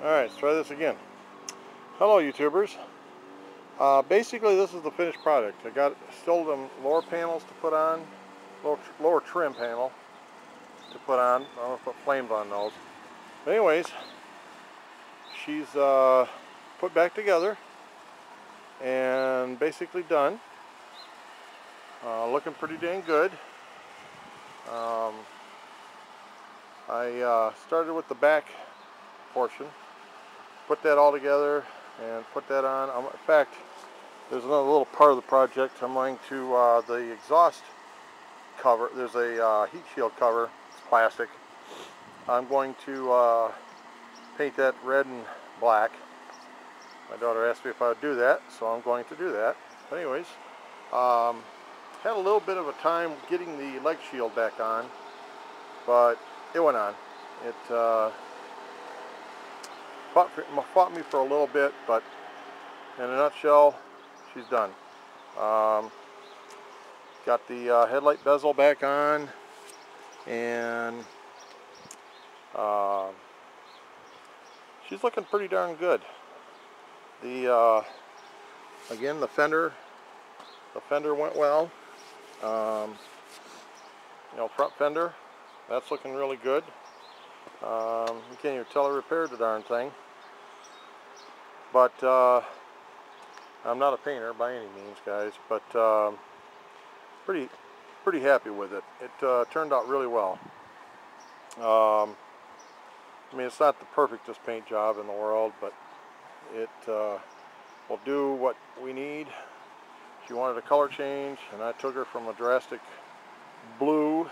Alright, let's try this again. Hello YouTubers. Basically this is the finished product. I got still them lower panels to put on, lower trim panel to put on. I'm going to put flames on those. But anyways, she's put back together and basically done. Looking pretty dang good. I started with the back portion, put that all together and put that on. In fact, there's another little part of the project. I'm going to the exhaust cover. There's a heat shield cover. It's plastic. I'm going to paint that red and black. My daughter asked me if I would do that, so I'm going to do that. But anyways, had a little bit of a time getting the leg shield back on, but it went on. It fought me for a little bit, but in a nutshell, she's done. Got the headlight bezel back on, and she's looking pretty darn good. The again, the fender went well. You know, front fender, that's looking really good. You can't even tell I repaired the darn thing. But I'm not a painter by any means, guys, but pretty happy with it. It turned out really well. I mean, it's not the perfectest paint job in the world, but it will do what we need. She wanted a color change, and I took her from a drastic blue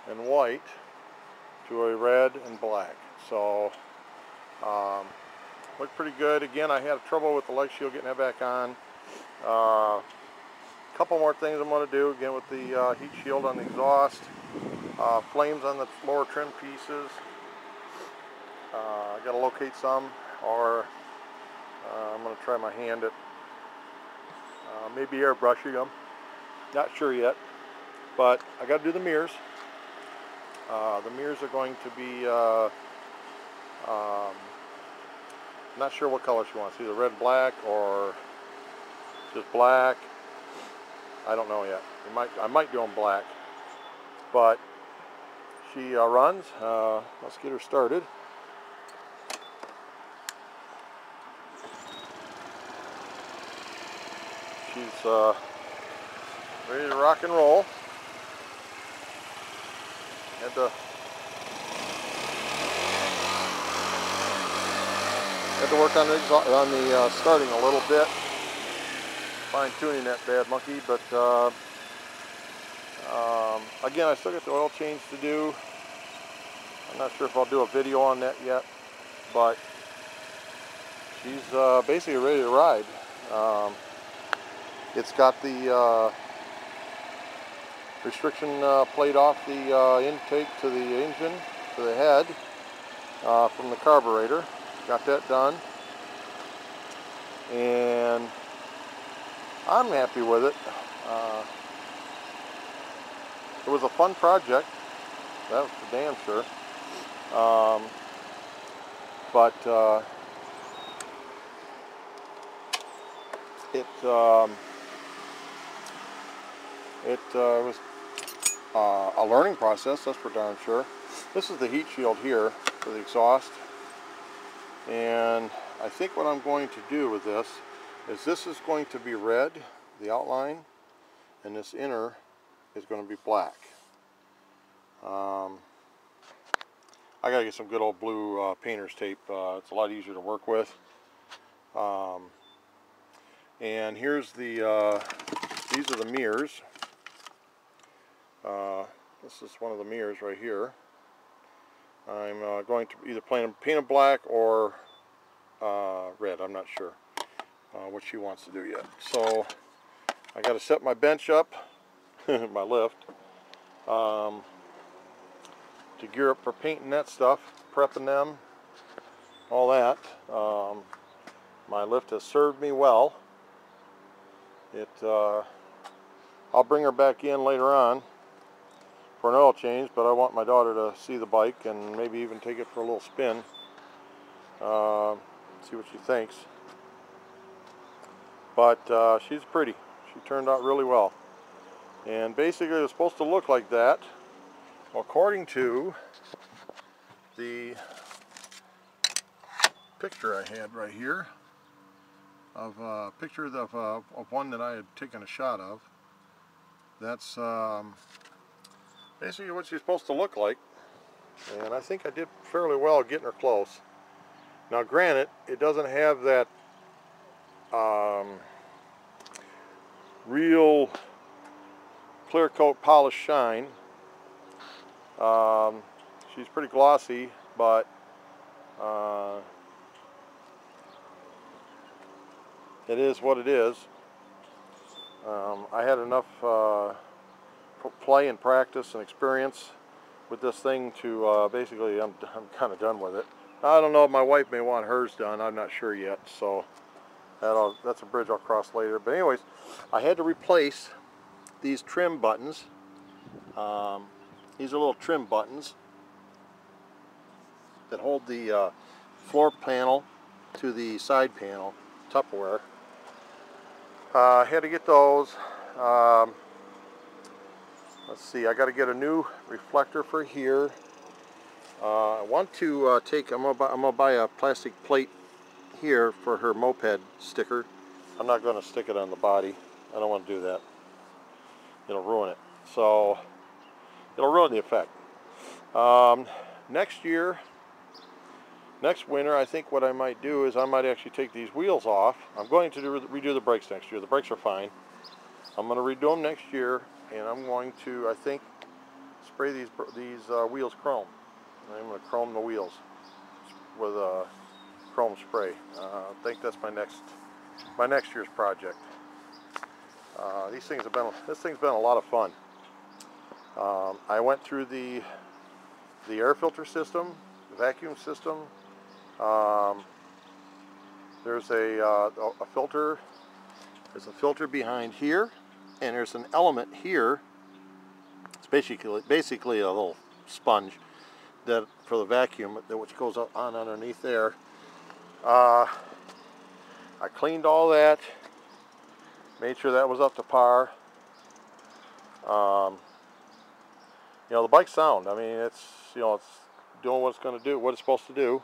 and white to a red and black. So looked pretty good. Again, I had trouble with the leg shield getting that back on. Couple more things I'm going to do again with the heat shield on the exhaust, flames on the lower trim pieces. I got to locate some, or I'm going to try my hand at maybe airbrushing them. Not sure yet, but I got to do the mirrors. The mirrors are going to be not sure what color she wants, either red and black or just black. I don't know yet. I might do them black, but she runs. Let's get her started. She's ready to rock and roll. Had to work on the starting a little bit, fine-tuning that bad monkey, but again, I still got the oil change to do. I'm not sure if I'll do a video on that yet, but she's basically ready to ride. It's got the restriction plate off the intake to the engine, to the head, from the carburetor. Got that done, and I'm happy with it. It was a fun project, that was for damn sure. But it was a learning process, that's for darn sure. This is the heat shield here for the exhaust. And I think what I'm going to do with this is going to be red, the outline, and this inner is going to be black. I gotta get some good old blue painter's tape. It's a lot easier to work with. And here's the these are the mirrors. This is one of the mirrors right here. I'm going to either paint them black or red. I'm not sure what she wants to do yet. So I got to set my bench up, my lift, to gear up for painting that stuff, prepping them, all that. My lift has served me well. I'll bring her back in later on for an oil change, but I want my daughter to see the bike and maybe even take it for a little spin. See what she thinks. But she's pretty. She turned out really well. And basically it was supposed to look like that, according to the picture I had right here, of a picture of one that I had taken a shot of. That's basically what she's supposed to look like, and I think I did fairly well getting her close. Now granted, it doesn't have that real clear coat polish shine. She's pretty glossy, but it is what it is. I had enough play and practice and experience with this thing to basically I'm kind of done with it. I don't know if my wife may want hers done. I'm not sure yet, so that's a bridge I'll cross later. But anyways, I had to replace these trim buttons. These are little trim buttons that hold the floor panel to the side panel, Tupperware. I had to get those. Let's see, I got to get a new reflector for here. I want to I'm gonna buy a plastic plate here for her moped sticker. I'm not going to stick it on the body. I don't want to do that. It'll ruin it. So it'll ruin the effect. Next winter, I think what I might do is I might actually take these wheels off. I'm going to redo the brakes next year. The brakes are fine. I'm going to redo them next year, and I'm going to, I think, spray these wheels chrome. I'm going to chrome the wheels with a chrome spray. I think that's my next year's project. This thing's been a lot of fun. I went through the air filter system, the vacuum system. There's a filter. There's a filter behind here, and there's an element here. It's basically a little sponge that for the vacuum, which goes on underneath there. I cleaned all that, made sure that was up to par. You know, the bike's sound. I mean, it's it's doing what it's going to do, what it's supposed to do.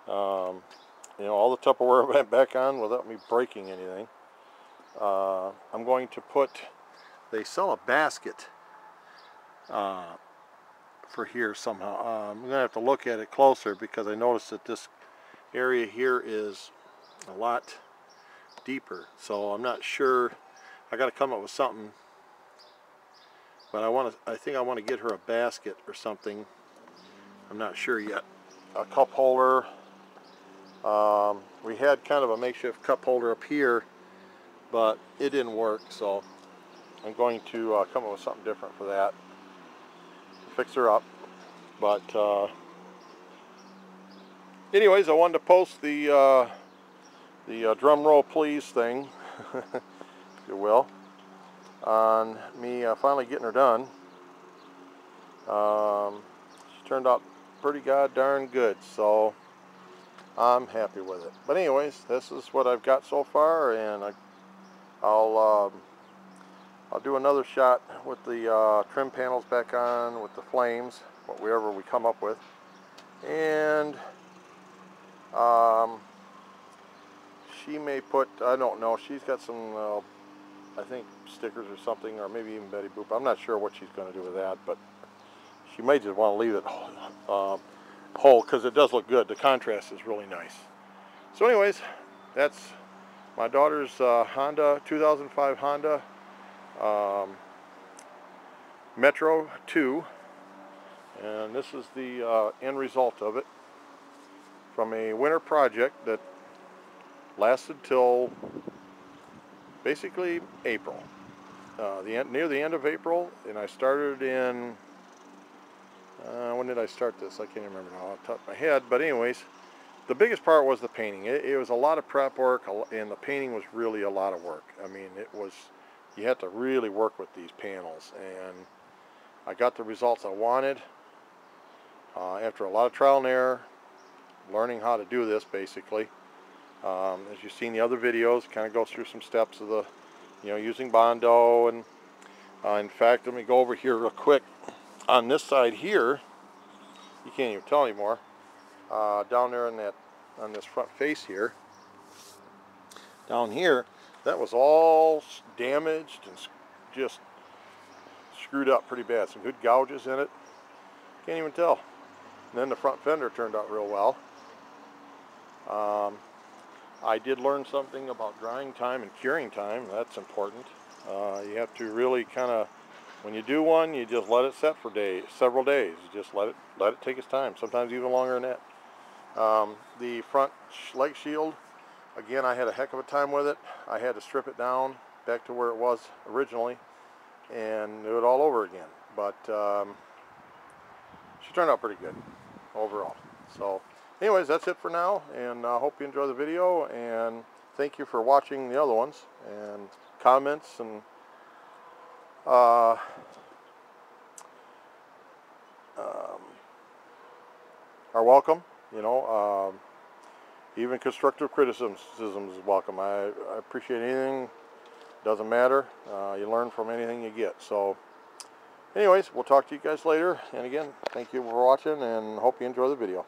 You know, all the Tupperware went back on without me breaking anything. I'm going to they sell a basket for here somehow. I'm going to have to look at it closer because I noticed that this area here is a lot deeper. So I'm not sure. I got to come up with something. But I think I want to get her a basket or something. I'm not sure yet. A cup holder. We had kind of a makeshift cup holder up here, but it didn't work, so I'm going to come up with something different for that. Fix her up. But anyways, I wanted to post the drum roll please thing, if you will, on me finally getting her done. She turned out pretty darn good, so I'm happy with it. But anyways, this is what I've got so far, and I'll do another shot with the trim panels back on, with the flames, whatever we come up with. And she may put, I don't know, she's got some, I think, stickers or something, or maybe even Betty Boop. I'm not sure what she's going to do with that, but she may just want to leave it whole, because it does look good. The contrast is really nice. So anyways, that's my daughter's Honda, 2005 Honda Metro 2, and this is the end result of it from a winter project that lasted till basically April, near the end of April, and I started in when did I start this? I can't remember now off the top of my head, but anyways, the biggest part was the painting. It was a lot of prep work, and the painting was really a lot of work. I mean, you had to really work with these panels, and I got the results I wanted after a lot of trial and error. learning how to do this basically. As you've seen the other videos, kind of goes through some steps of the, using Bondo. And in fact, let me go over here real quick. On this side here, you can't even tell anymore. Down there on this front face here, down here, that was all damaged and just screwed up pretty bad. Some good gouges in it. Can't even tell. And then the front fender turned out real well. I did learn something about drying time and curing time. That's important. You have to really kind of, when you do one, you just let it set for several days. Just let it take its time. Sometimes even longer than that. The front leg shield, again, I had a heck of a time with it. I had to strip it down back to where it was originally and do it all over again. But she turned out pretty good overall. So anyways, that's it for now, and I hope you enjoy the video, and thank you for watching the other ones, and comments and are welcome. Even constructive criticism is welcome. I appreciate anything. Doesn't matter. You learn from anything you get. So anyways, we'll talk to you guys later. And again, thank you for watching, and hope you enjoy the video.